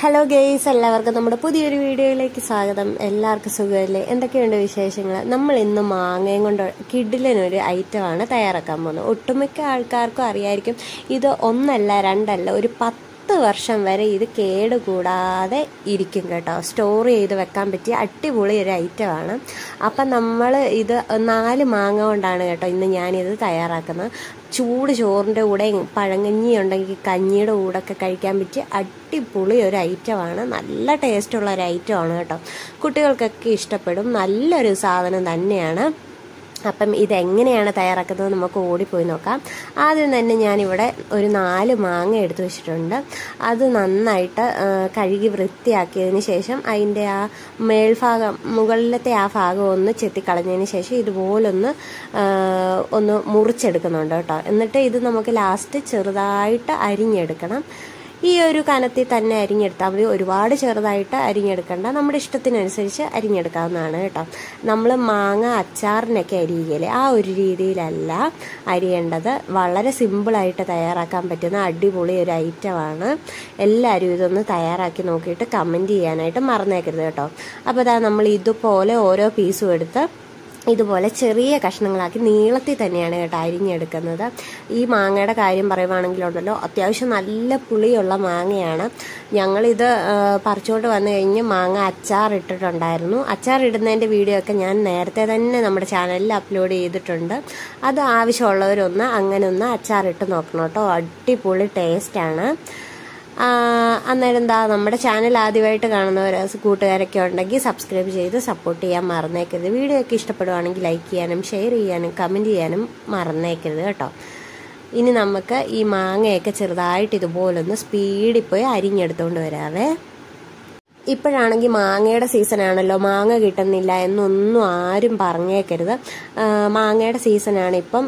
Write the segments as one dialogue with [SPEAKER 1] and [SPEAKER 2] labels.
[SPEAKER 1] Hello guys, എല്ലാവർക്കും നമ്മുടെ പുതിയൊരു വീഡിയോയിലേക്ക് സ്വാഗതം. എല്ലാവർക്കും സുഖമല്ലേ? എന്തൊക്കെയുണ്ട് വിശേഷങ്ങൾ? നമ്മൾ ഇന്ന് മാങ്ങയും കൊണ്ട് കിഡിലിനൊരു ഐറ്റമാണ് തയ്യാറാക്കാൻ പോകുന്നത്. ഒട്ടുമിക്ക ആൾക്കാർക്കും അറിയായിരിക്കും. ഇത് ഒന്നല്ല രണ്ടല്ല, ഒരു 10 വർഷം വരെ ഇത് കേടുകൂടാതെ ഇരിക്കും കേട്ടോ. സ്റ്റോർ ചെയ്ത് വെക്കാൻ പറ്റിയ അടിപൊളി ഒരു ഐറ്റമാണ്. അപ്പം നമ്മൾ ഇത് 4 മാങ്ങ കൊണ്ടാണ് കേട്ടോ ഇന്ന് ഞാനിത് തയ്യാറാക്കുന്നത്. ചൂട് ചോറിൻ്റെ കൂടെ പഴങ്കഞ്ഞി ഉണ്ടെങ്കിൽ കഞ്ഞിയുടെ കൂടെ ഒക്കെ കഴിക്കാൻ പറ്റിയ അടിപൊളി ഒരു ഐറ്റമാണ്. നല്ല ടേസ്റ്റുള്ള ഒരു ഐറ്റമാണ് കേട്ടോ. കുട്ടികൾക്കൊക്കെ ഇഷ്ടപ്പെടും. നല്ലൊരു സാധനം തന്നെയാണ്. അപ്പം ഇതെങ്ങനെയാണ് തയ്യാറാക്കുന്നത് നമുക്ക് ഓടിപ്പോയി നോക്കാം. ആദ്യം തന്നെ ഞാനിവിടെ ഒരു 4 മാങ്ങ എടുത്തു വെച്ചിട്ടുണ്ട്. അത് നന്നായിട്ട് കഴുകി വൃത്തിയാക്കിയതിന് ശേഷം അതിൻ്റെ ആ മേൽഭാഗം, മുകളിലത്തെ ആ ഭാഗം ഒന്ന് ചെത്തിക്കളഞ്ഞതിന് ശേഷം ഇതുപോലൊന്ന് മുറിച്ചെടുക്കുന്നുണ്ട് കേട്ടോ. എന്നിട്ട് ഇത് നമുക്ക് ലാസ്റ്റ് ചെറുതായിട്ട് അരിഞ്ഞെടുക്കണം. ഈ ഒരു കനത്തിൽ തന്നെ അരിഞ്ഞെടുത്താൽ മതി. ഒരുപാട് ചെറുതായിട്ട് അരിഞ്ഞെടുക്കണ്ട, നമ്മുടെ ഇഷ്ടത്തിനനുസരിച്ച് അരിഞ്ഞെടുക്കാവുന്നതാണ് കേട്ടോ. നമ്മൾ മാങ്ങ അച്ചാറിനൊക്കെ അരിയില്ലേ, ആ ഒരു രീതിയിലല്ല അരിയേണ്ടത്. വളരെ സിമ്പിളായിട്ട് തയ്യാറാക്കാൻ പറ്റുന്ന അടിപൊളി ഒരു ഐറ്റമാണ്. എല്ലാവരും ഇതൊന്ന് തയ്യാറാക്കി നോക്കിയിട്ട് കമൻറ്റ് ചെയ്യാനായിട്ട് മറന്നേക്കരുത് കേട്ടോ. അപ്പോൾ അതാ നമ്മൾ ഇതുപോലെ ഓരോ പീസും എടുത്ത് ഇതുപോലെ ചെറിയ കഷ്ണങ്ങളാക്കി നീളത്തിൽ തന്നെയാണ് കേട്ടോ അരിഞ്ഞെടുക്കുന്നത്. ഈ മാങ്ങയുടെ കാര്യം പറയുവാണെങ്കിലുണ്ടല്ലോ, അത്യാവശ്യം നല്ല പുളിയുള്ള മാങ്ങയാണ്. ഞങ്ങളിത് പറിച്ചുകൊണ്ട് വന്നു കഴിഞ്ഞ് മാങ്ങ അച്ചാറിട്ടിട്ടുണ്ടായിരുന്നു. അച്ചാറിടുന്നതിൻ്റെ വീഡിയോ ഒക്കെ ഞാൻ നേരത്തെ തന്നെ നമ്മുടെ ചാനലിൽ അപ്ലോഡ് ചെയ്തിട്ടുണ്ട്. അത് ആവശ്യമുള്ളവരൊന്ന് അങ്ങനെ ഒന്ന് അച്ചാറിട്ട് നോക്കണം കേട്ടോ. അടിപൊളി ടേസ്റ്റാണ്. അന്നേരം എന്താ, നമ്മുടെ ചാനൽ ആദ്യമായിട്ട് കാണുന്നവർ കൂട്ടുകാരൊക്കെ ഉണ്ടെങ്കിൽ സബ്സ്ക്രൈബ് ചെയ്ത് സപ്പോർട്ട് ചെയ്യാൻ മറന്നേക്കരുത്. വീഡിയോ ഒക്കെ ഇഷ്ടപ്പെടുവാണെങ്കിൽ ലൈക്ക് ചെയ്യാനും ഷെയർ ചെയ്യാനും കമൻറ്റ് ചെയ്യാനും മറന്നേക്കരുത് കേട്ടോ. ഇനി നമുക്ക് ഈ മാങ്ങയൊക്കെ ചെറുതായിട്ട് ഇതുപോലൊന്ന് സ്പീഡിൽ പോയി അരിഞ്ഞെടുത്തുകൊണ്ട് വരാവേ. ഇപ്പോഴാണെങ്കിൽ മാങ്ങയുടെ സീസണാണല്ലോ, മാങ്ങ കിട്ടുന്നില്ല എന്നൊന്നും ആരും പറഞ്ഞേക്കരുത്. മാങ്ങയുടെ സീസണാണ് ഇപ്പം.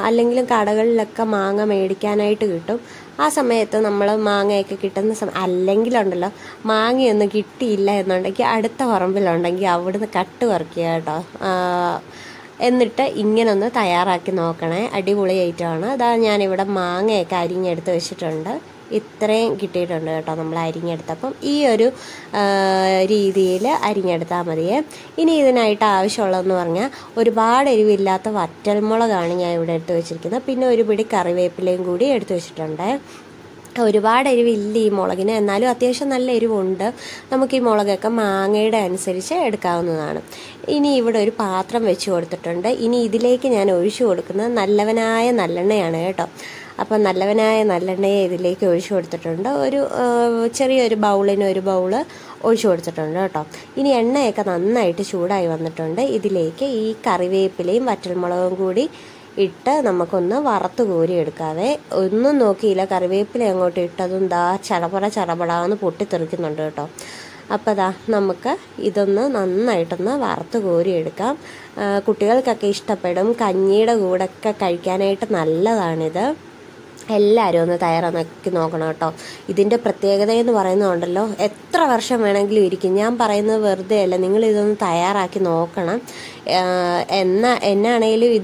[SPEAKER 1] അല്ലെങ്കിലും കടകളിലൊക്കെ മാങ്ങ മേടിക്കാനായിട്ട് കിട്ടും. ആ സമയത്ത് നമ്മൾ മാങ്ങയൊക്കെ കിട്ടുന്ന അല്ലെങ്കിലുണ്ടല്ലോ, മാങ്ങയൊന്നും കിട്ടിയില്ല എന്നുണ്ടെങ്കിൽ അടുത്ത പറമ്പിലുണ്ടെങ്കിൽ അവിടുന്ന് കട്ട് പറിക്കുക കേട്ടോ. എന്നിട്ട് ഇങ്ങനൊന്ന് തയ്യാറാക്കി നോക്കണേ. അടിപൊളി ഐറ്റമാണ്. അതാ ഞാനിവിടെ മാങ്ങയൊക്കെ അരിഞ്ഞെടുത്ത് വെച്ചിട്ടുണ്ട്. ഇത്രയും കിട്ടിയിട്ടുണ്ട് കേട്ടോ നമ്മൾ അരിഞ്ഞെടുത്തപ്പം. ഈ ഒരു രീതിയിൽ അരിഞ്ഞെടുത്താൽ മതിയേ. ഇനി ഇതിനായിട്ട് ആവശ്യമുള്ളതെന്ന് പറഞ്ഞാൽ, ഒരുപാട് എരിവില്ലാത്ത വറ്റൽമുളകാണ് ഞാൻ ഇവിടെ എടുത്ത് വെച്ചിരിക്കുന്നത്. പിന്നെ ഒരു പിടി കറിവേപ്പിലയും കൂടി എടുത്ത് വെച്ചിട്ടുണ്ട്. ഒരുപാട് എരിവില്ല ഈ മുളകിന്, എന്നാലും അത്യാവശ്യം നല്ല എരിവുണ്ട്. നമുക്ക് ഈ മുളകൊക്കെ മാങ്ങയുടെ അനുസരിച്ച് എടുക്കാവുന്നതാണ്. ഇനി ഇവിടെ ഒരു പാത്രം വെച്ച് കൊടുത്തിട്ടുണ്ട്. ഇനി ഇതിലേക്ക് ഞാൻ ഒഴിച്ചു കൊടുക്കുന്നത് നല്ലവനായ നല്ലെണ്ണയാണ് കേട്ടോ. അപ്പം നല്ലവനായ നല്ലെണ്ണയെ ഇതിലേക്ക് ഒഴിച്ചു കൊടുത്തിട്ടുണ്ട്. ഒരു ചെറിയൊരു ബൗളിന് ഒരു ബൗള് ഒഴിച്ചു കൊടുത്തിട്ടുണ്ട് കേട്ടോ. ഇനി എണ്ണയൊക്കെ നന്നായിട്ട് ചൂടായി വന്നിട്ടുണ്ട്. ഇതിലേക്ക് ഈ കറിവേപ്പിലയും വറ്റൽമുളകും കൂടി ഇട്ട് നമുക്കൊന്ന് വറുത്ത് കോരി എടുക്കാവേ. ഒന്നും നോക്കിയില്ല, കറിവേപ്പില അങ്ങോട്ട് ഇട്ടതും ദാ ചടപടാന്ന് പൊട്ടിത്തെറിക്കുന്നുണ്ട് കേട്ടോ. അപ്പോൾ ദാ നമുക്ക് ഇതൊന്ന് നന്നായിട്ടൊന്ന് വറുത്ത് കോരി എടുക്കാം. കുട്ടികൾക്കൊക്കെ ഇഷ്ടപ്പെടും. കഞ്ഞിയുടെ കൂടെയൊക്കെ കഴിക്കാനായിട്ട് നല്ലതാണിത്. എല്ലാവരും ഒന്ന് തയ്യാറാക്കി നോക്കണം കേട്ടോ. ഇതിൻ്റെ പ്രത്യേകത എന്ന് പറയുന്നതുണ്ടല്ലോ, എത്ര വർഷം വേണമെങ്കിലും ഇരിക്കും. ഞാൻ പറയുന്നത് വെറുതെ അല്ല, നിങ്ങൾ ഇതൊന്ന് തയ്യാറാക്കി നോക്കണം. എന്നാണേലും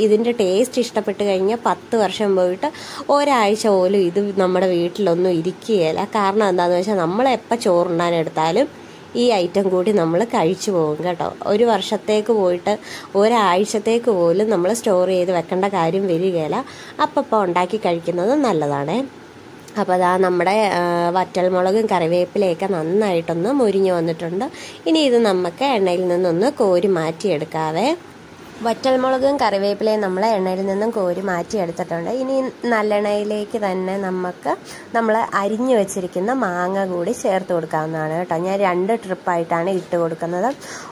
[SPEAKER 1] ഇതിൻ്റെ ടേസ്റ്റ് ഇഷ്ടപ്പെട്ട് കഴിഞ്ഞാൽ 10 വർഷം പോയിട്ട് ഒരാഴ്ച പോലും ഇത് നമ്മുടെ വീട്ടിലൊന്നും ഇരിക്കുകയില്ല. കാരണം എന്താണെന്ന് വെച്ചാൽ, നമ്മളെപ്പോൾ ചോറുണ്ടാനെടുത്താലും ഈ ഐറ്റം കൂടി നമ്മൾ കഴിച്ചു പോകും കേട്ടോ. ഒരു വർഷത്തേക്ക് പോയിട്ട് ഒരാഴ്ചത്തേക്ക് പോലും നമ്മൾ സ്റ്റോർ ചെയ്ത് വെക്കേണ്ട കാര്യം വരികയില്ല. അപ്പം ഉണ്ടാക്കി കഴിക്കുന്നത് നല്ലതാണ്. അപ്പോൾ അതാ നമ്മുടെ വറ്റൽമുളകും കറിവേപ്പിലയൊക്കെ നന്നായിട്ടൊന്ന് മുരിഞ്ഞ് വന്നിട്ടുണ്ട്. ഇനി ഇത് നമുക്ക് എണ്ണയിൽ നിന്നൊന്ന് കോരി മാറ്റിയെടുക്കാവേ. വറ്റൽമുളകും കറിവേപ്പിലയും നമ്മൾ എണ്ണയിൽ നിന്നും കോരി മാറ്റിയെടുത്തിട്ടുണ്ട്. ഇനി നല്ലെണ്ണയിലേക്ക് തന്നെ നമ്മൾ അരിഞ്ഞു വെച്ചിരിക്കുന്ന മാങ്ങ കൂടി ചേർത്ത് കൊടുക്കാവുന്നതാണ് കേട്ടോ. ഞാൻ 2 ട്രിപ്പായിട്ടാണ് ഇട്ട് കൊടുക്കുന്നത്.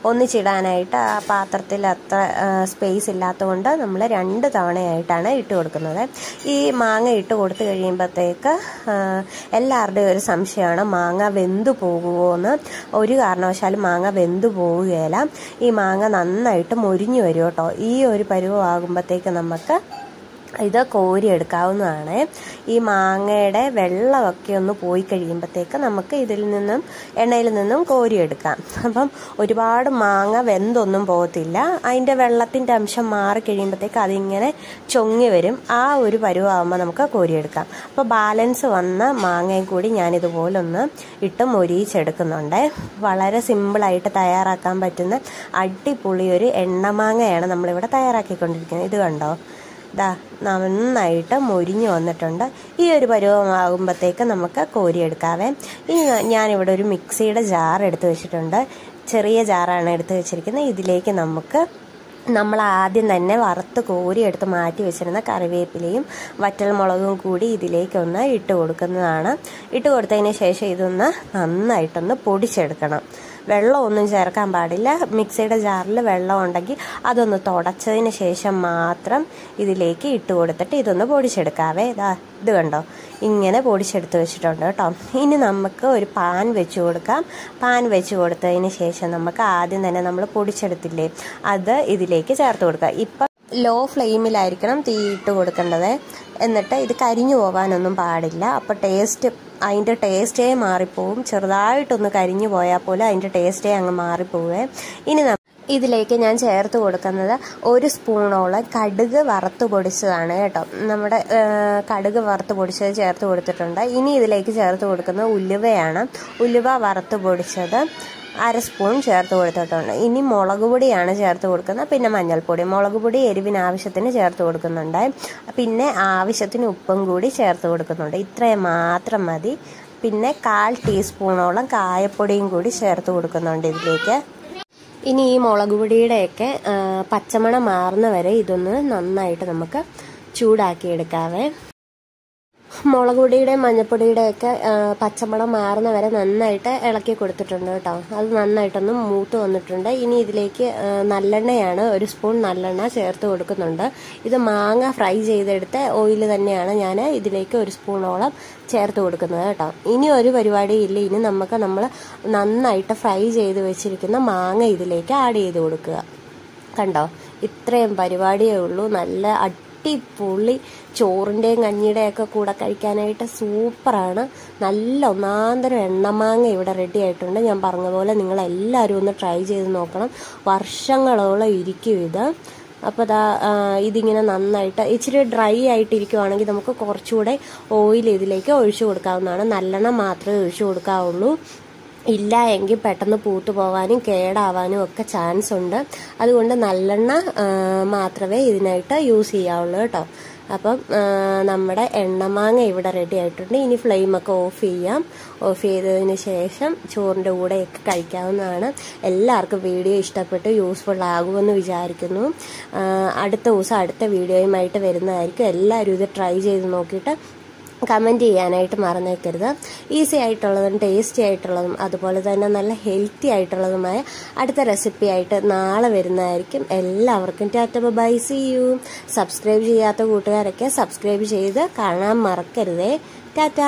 [SPEAKER 1] ഒന്നിച്ചിടാനായിട്ട് ആ പാത്രത്തിൽ അത്ര സ്പേസ് ഇല്ലാത്തതുകൊണ്ട് നമ്മൾ 2 തവണയായിട്ടാണ് ഇട്ട് കൊടുക്കുന്നത്. ഈ മാങ്ങ ഇട്ട് കൊടുത്തു കഴിയുമ്പോഴത്തേക്ക് എല്ലാവരുടെയും ഒരു സംശയമാണ്, മാങ്ങ വെന്തു പോകുമോ എന്ന്. ഒരു കാരണവശാലും മാങ്ങ വെന്തു പോവുകയില്ല. ഈ മാങ്ങ നന്നായിട്ട് മൊരിഞ്ഞു വരും കേട്ടോ. ഈ ഒരു പരുവമാകുമ്പോഴത്തേക്ക് നമുക്ക് ഇത് കോരിയെടുക്കാവുന്നതാണ്. ഈ മാങ്ങയുടെ വെള്ളമൊക്കെ ഒന്ന് പോയി കഴിയുമ്പോഴത്തേക്ക് നമുക്ക് ഇതിൽ നിന്നും എണ്ണയിൽ നിന്നും കോരിയെടുക്കാം. അപ്പം ഒരുപാട് മാങ്ങ വെന്തൊന്നും പോകത്തില്ല. അതിൻ്റെ വെള്ളത്തിൻ്റെ അംശം മാറി കഴിയുമ്പോഴത്തേക്ക് അതിങ്ങനെ ചൊങ്ങി വരും. ആ ഒരു പരുവാകുമ്പോൾ നമുക്ക് കോരിയെടുക്കാം. അപ്പോൾ ബാലൻസ് വന്ന മാങ്ങയും കൂടി ഞാനിതുപോലൊന്ന് ഇട്ട് മൊരിയിച്ചെടുക്കുന്നുണ്ട്. വളരെ സിമ്പിളായിട്ട് തയ്യാറാക്കാൻ പറ്റുന്ന അടിപൊളി ഒരു എണ്ണമാങ്ങയാണ് നമ്മളിവിടെ തയ്യാറാക്കിക്കൊണ്ടിരിക്കുന്നത്. ഇത് കണ്ടോ, ഇതാ നന്നായിട്ട് മൊരിഞ്ഞ് വന്നിട്ടുണ്ട്. ഈ ഒരു പരുവമാകുമ്പോഴത്തേക്ക് നമുക്ക് കോരിയെടുക്കാവേ. ഇനി ഞാനിവിടെ ഒരു മിക്സിയുടെ ജാർ എടുത്ത് വെച്ചിട്ടുണ്ട്. ചെറിയ ജാറാണ് എടുത്ത് വെച്ചിരിക്കുന്നത്. ഇതിലേക്ക് നമ്മൾ ആദ്യം തന്നെ വറുത്ത് കോരിയെടുത്ത് മാറ്റി വെച്ചിരുന്ന കറിവേപ്പിലയും വറ്റൽമുളകും കൂടി ഇതിലേക്കൊന്ന് ഇട്ട് കൊടുക്കുന്നതാണ്. ഇട്ട് കൊടുത്തതിന് ശേഷം ഇതൊന്ന് നന്നായിട്ടൊന്ന് പൊടിച്ചെടുക്കണം. വെള്ളമൊന്നും ചേർക്കാൻ പാടില്ല. മിക്സിയുടെ ജാറിൽ വെള്ളം ഉണ്ടെങ്കിൽ അതൊന്ന് തുടച്ചതിന് ശേഷം മാത്രം ഇതിലേക്ക് ഇട്ട് കൊടുത്തിട്ട് ഇതൊന്ന് പൊടിച്ചെടുക്കാവേ. ഇത് കണ്ടോ, ഇങ്ങനെ പൊടിച്ചെടുത്ത് വെച്ചിട്ടുണ്ട് കേട്ടോ. ഇനി നമുക്ക് ഒരു പാൻ വെച്ച് കൊടുക്കാം. പാൻ വെച്ച് കൊടുത്തതിന് ശേഷം നമുക്ക് ആദ്യം തന്നെ നമ്മൾ പൊടിച്ചെടുത്തില്ലേ അത് ഇതിലേക്ക് ചേർത്ത് കൊടുക്കാം. ഇപ്പം ലോ ഫ്ലെയിമിലായിരിക്കണം തീ ഇട്ട് കൊടുക്കേണ്ടത്. എന്നിട്ട് ഇത് കരിഞ്ഞു പോകാനൊന്നും പാടില്ല. അപ്പോൾ അതിൻ്റെ ടേസ്റ്റേ മാറിപ്പോവും. ചെറുതായിട്ടൊന്ന് കരിഞ്ഞു പോയാൽ പോലും അതിൻ്റെ ടേസ്റ്റേ അങ്ങ് മാറിപ്പോവേ. ഇനി ഇതിലേക്ക് ഞാൻ ചേർത്ത് കൊടുക്കുന്നത് 1 സ്പൂണോളം കടുക് വറുത്ത് പൊടിച്ചതാണ് കേട്ടോ. നമ്മുടെ കടുക് വറുത്ത് പൊടിച്ചത് ചേർത്ത് കൊടുത്തിട്ടുണ്ട്. ഇനി ഇതിലേക്ക് ചേർത്ത് കൊടുക്കുന്നത് ഉലുവയാണ്. ഉലുവ വറുത്ത് പൊടിച്ചത് 1/2 സ്പൂൺ ചേർത്ത് കൊടുത്തിട്ടുണ്ട്. ഇനി മുളക് പൊടിയാണ് ചേർത്ത് കൊടുക്കുന്നത്. പിന്നെ മഞ്ഞൾപ്പൊടി, മുളക് പൊടി എരിവിന് ആവശ്യത്തിന് ചേർത്ത് കൊടുക്കുന്നുണ്ട്. പിന്നെ ആവശ്യത്തിന് ഉപ്പും കൂടി ചേർത്ത് കൊടുക്കുന്നുണ്ട്. ഇത്രയും മാത്രം മതി. പിന്നെ 1/4 ടീസ്പൂണോളം കായപ്പൊടിയും കൂടി ചേർത്ത് കൊടുക്കുന്നുണ്ട് ഇതിലേക്ക്. ഇനി ഈ മുളക് പൊടിയുടെയൊക്കെ പച്ചമണം മാറുന്ന വരെ ഇതൊന്ന് നന്നായിട്ട് നമുക്ക് ചൂടാക്കിയെടുക്കാവേ. മുളക് പൊടിയുടെയും മഞ്ഞൾപ്പൊടിയുടെയൊക്കെ പച്ചമണം മാറുന്ന വരെ നന്നായിട്ട് ഇളക്കി കൊടുത്തിട്ടുണ്ട് കേട്ടോ. അത് നന്നായിട്ടൊന്ന് മൂത്ത് വന്നിട്ടുണ്ട്. ഇനി ഇതിലേക്ക് നല്ലെണ്ണയാണ്, 1 സ്പൂൺ നല്ലെണ്ണ ചേർത്ത് കൊടുക്കുന്നുണ്ട്. ഇത് മാങ്ങ ഫ്രൈ ചെയ്തെടുത്ത ഓയിൽ തന്നെയാണ് ഞാൻ ഇതിലേക്ക് 1 സ്പൂണോളം ചേർത്ത് കൊടുക്കുന്നത് കേട്ടോ. ഇനി ഒരു പരിപാടിയില്ല. ഇനി നമ്മൾ നന്നായിട്ട് ഫ്രൈ ചെയ്ത് വെച്ചിരിക്കുന്ന മാങ്ങ ഇതിലേക്ക് ആഡ് ചെയ്ത് കൊടുക്കുക. കണ്ടോ, ഇത്രയും പരിപാടിയേ ഉള്ളൂ. നല്ല അടിപൊളി ചോറിൻ്റെയും കഞ്ഞിയുടെയൊക്കെ കൂടെ കഴിക്കാനായിട്ട് സൂപ്പറാണ്. നല്ല ഒന്നാന്തരം എണ്ണമാങ്ങ ഇവിടെ റെഡി ആയിട്ടുണ്ട്. ഞാൻ പറഞ്ഞ പോലെ നിങ്ങളെല്ലാവരും ഒന്ന് ട്രൈ ചെയ്ത് നോക്കണം. വർഷങ്ങളോളം ഇരിക്കും ഇത്. അപ്പോൾ ഇതിങ്ങനെ നന്നായിട്ട് ഇച്ചിരി ഡ്രൈ ആയിട്ടിരിക്കുവാണെങ്കിൽ നമുക്ക് കുറച്ചുകൂടെ ഓയിൽ ഇതിലേക്ക് ഒഴിച്ചു കൊടുക്കാവുന്നതാണ്. നല്ലെണ്ണ മാത്രമേ ഒഴിച്ചു കൊടുക്കാവുള്ളൂ. ഇല്ല എങ്കിൽ പെട്ടെന്ന് പൂത്തു പോകാനും കേടാവാനും ഒക്കെ ചാൻസ് ഉണ്ട്. അതുകൊണ്ട് നല്ലെണ്ണ മാത്രമേ ഇതിനായിട്ട് യൂസ് ചെയ്യാവുള്ളൂ കേട്ടോ. അപ്പം നമ്മുടെ എണ്ണമാങ്ങ ഇവിടെ റെഡി ആയിട്ടുണ്ട്. ഇനി ഫ്ലെയിമൊക്കെ ഓഫ് ചെയ്യാം. ഓഫ് ചെയ്തതിന് ശേഷം ചോറിൻ്റെ കൂടെയൊക്കെ കഴിക്കാവുന്നതാണ്. എല്ലാവർക്കും വീഡിയോ ഇഷ്ടപ്പെട്ട് യൂസ്ഫുൾ ആകുമെന്ന് വിചാരിക്കുന്നു. അടുത്ത ദിവസം അടുത്ത വീഡിയോയുമായിട്ട് വരുന്നതായിരിക്കും. എല്ലാവരും ഇത് ട്രൈ ചെയ്ത് നോക്കിയിട്ട് കമൻറ്റ് ചെയ്യാനായിട്ട് മറന്നേക്കരുത്. ഈസി ആയിട്ടുള്ളതും ടേസ്റ്റി ആയിട്ടുള്ളതും അതുപോലെ തന്നെ നല്ല ഹെൽത്തി ആയിട്ടുള്ളതുമായ അടുത്ത റെസിപ്പി ആയിട്ട് നാളെ വരുന്നതായിരിക്കും. എല്ലാവർക്കും tata bye, see you. Subscribe ചെയ്യാത്ത കൂട്ടുകാരൊക്കെ സബ്സ്ക്രൈബ് ചെയ്ത് കാണാൻ മറക്കരുതേ. ടാറ്റ.